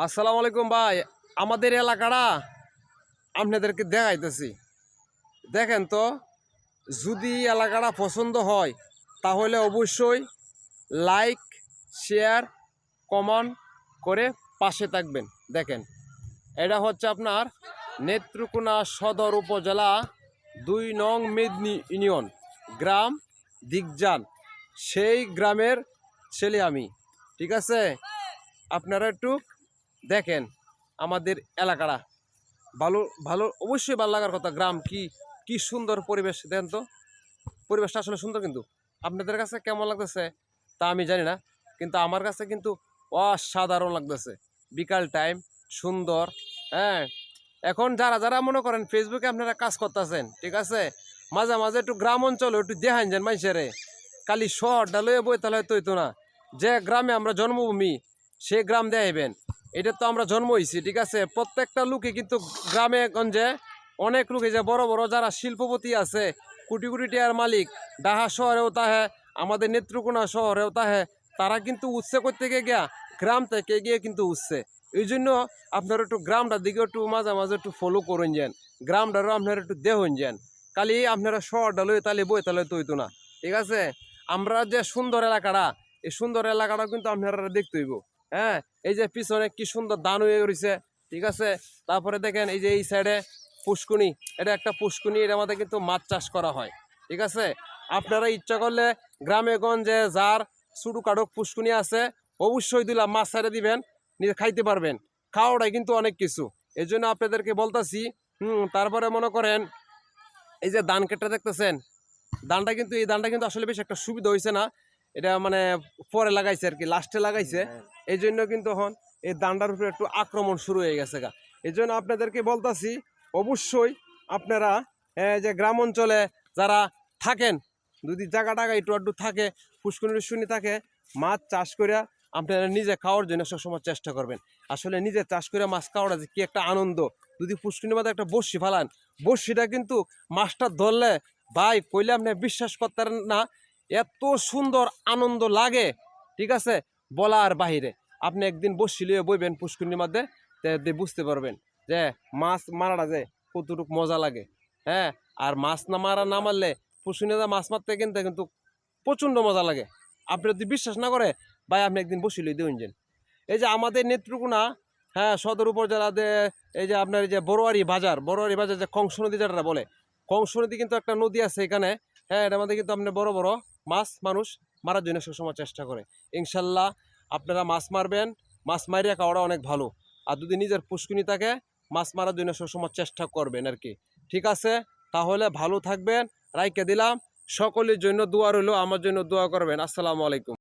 আসসালামু আলাইকুম ভাই। আমাদের এলাকাটা আপনাদেরকে দেখাইতেছি। দেখেন তো, যদি এলাকাটা পছন্দ হয় তাহলে অবশ্যই লাইক, শেয়ার, কমেন্ট করে পাশে থাকবেন। দেখেন, এটা হচ্ছে আপনার নেত্রকোনা সদর উপজেলা ২ নং মেদিনী ইউনিয়ন, গ্রাম দিগজান। সেই গ্রামের ছেলে আমি। ঠিক আছে, আপনারা একটু দেখেন আমাদের এলাকাটা। ভালো ভালো, অবশ্যই ভালো লাগার কথা। গ্রাম কি কি সুন্দর পরিবেশ, দেন তো। পরিবেশটা আসলে সুন্দর, কিন্তু আপনাদের কাছে কেমন লাগতেছে তা আমি জানি না, কিন্তু আমার কাছে কিন্তু অসাধারণ লাগতেছে। বিকাল টাইম সুন্দর। হ্যাঁ, এখন যারা যারা মনে করেন ফেসবুকে আপনারা কাজ করতেছেন, ঠিক আছে, মাঝে মাঝে একটু গ্রাম অঞ্চলে একটু দেখান যান মানুষেরে। খালি শহরটা লয়ে বই তাহলে হইতো না। যে গ্রামে আমরা জন্মভূমি, সে গ্রাম দেখাইবেন। এটা তো আমরা জন্ম হয়েছি, ঠিক আছে। প্রত্যেকটা লোকে কিন্তু গ্রামে গঞ্জে অনেক লোকে, যে বড় বড় যারা শিল্পপতি আছে, কোটি কোটি টাকার মালিক, ডাহা শহরেও তাহে, আমাদের নেত্রকোনা শহরেও তাহে, তারা কিন্তু উৎসে করতে গিয়া গ্রাম থেকে গিয়ে কিন্তু উঠছে। এই জন্য আপনারা একটু গ্রামটার দিকে একটু মাঝে মাঝে একটু ফলো করুন যান, গ্রামটারও আপনারা একটু দেখুন যান। খালি আপনারা শহরটা লই তাহলে বই তাহলে তো হইতো না, ঠিক আছে। আমরা যে সুন্দর এলাকাটা, এই সুন্দর এলাকাটা কিন্তু আপনারা দেখতে হইব। হ্যাঁ, এই যে পিছনে কি সুন্দর ধান হয়ে রয়েছে, ঠিক আছে। তারপরে দেখেন এই যে এই সাইডে পুষ্কুনি, এটা একটা পুষ্কুনি, এর মধ্যে কিন্তু মাছ চাষ করা হয়, ঠিক আছে। আপনারা ইচ্ছা করলে গ্রামে গঞ্জে যার ছোটো কাঠো পুষ্কুনি আছে, অবশ্যই দিলাম মাছ ছেড়ে দিবেন, নিজে খাইতে পারবেন। খাওয়াটাই কিন্তু অনেক কিছু, এই জন্য আপনাদেরকে বলতাছি। তারপরে মনে করেন এই যে ধান কেটে দেখতেছেন, ধানটা কিন্তু, এই ধানটা কিন্তু আসলে বেশ একটা সুবিধা হয়েছে না। এটা মানে পরে লাগাইছে আর কি, লাস্টে লাগাইছে। এই জন্য কিন্তু এখন এই ধানটার উপরে একটু আক্রমণ শুরু হয়ে গেছে গা। এই জন্য আপনাদেরকে বলতাছি, অবশ্যই আপনারা যে গ্রাম অঞ্চলে যারা থাকেন, যদি জায়গা টাকা একটু আড্ডু থাকে, পুষ্কুনি থাকে, মাছ চাষ করিয়া আপনারা নিজে খাওয়ার জন্য সবসময় চেষ্টা করবেন। আসলে নিজে চাষ করে মাছ খাওয়াটা যে কি একটা আনন্দ। যদি পুষ্কুনির মধ্যে একটা বড়শি ফালান, বড়শিটা কিন্তু মাছটা ধরলে ভাই কইলে আপনি বিশ্বাস করতেন না, এত সুন্দর আনন্দ লাগে, ঠিক আছে, বলার বাহিরে। আপনি একদিন বসি লিয়ে বইবেন পুষ্কুনির মধ্যে, বুঝতে পারবেন যে মাছ মারাটা যে কতটুকু মজা লাগে। হ্যাঁ, আর মাছ না মারলে পুষ্কুনিতে মাছ মারতে কিন্তু প্রচণ্ড মজা লাগে। আপনি যদি বিশ্বাস না করে ভাই, আপনি একদিন বসি লিয়ে দেবেন যেন। এই যে আমাদের নেত্রকোনা, হ্যাঁ, সদর উপজেলাতে এই যে আপনার এই যে বড়োয়ারি বাজার যে কংস নদী যেটা বলে, কংস নদী কিন্তু একটা নদী আছে এখানে। হ্যাঁ, এটার মধ্যে কিন্তু আপনি বড় বড় মাছ মানুষ মারার জন্য সবসময় চেষ্টা করে। ইনশাল্লাহ আপনারা মাছ মারবেন, মাছ মারিয়া খাওয়াটা অনেক ভালো। আর যদি নিজের পুষ্কুনি থাকে, মাছ মারার জন্য সবসময় চেষ্টা করবেন আর কি। ঠিক আছে, তাহলে ভালো থাকবেন, রাইকে দিলাম। সকলের জন্য দোয়া রইল, আমার জন্য দোয়া করবেন। আসসালামু আলাইকুম।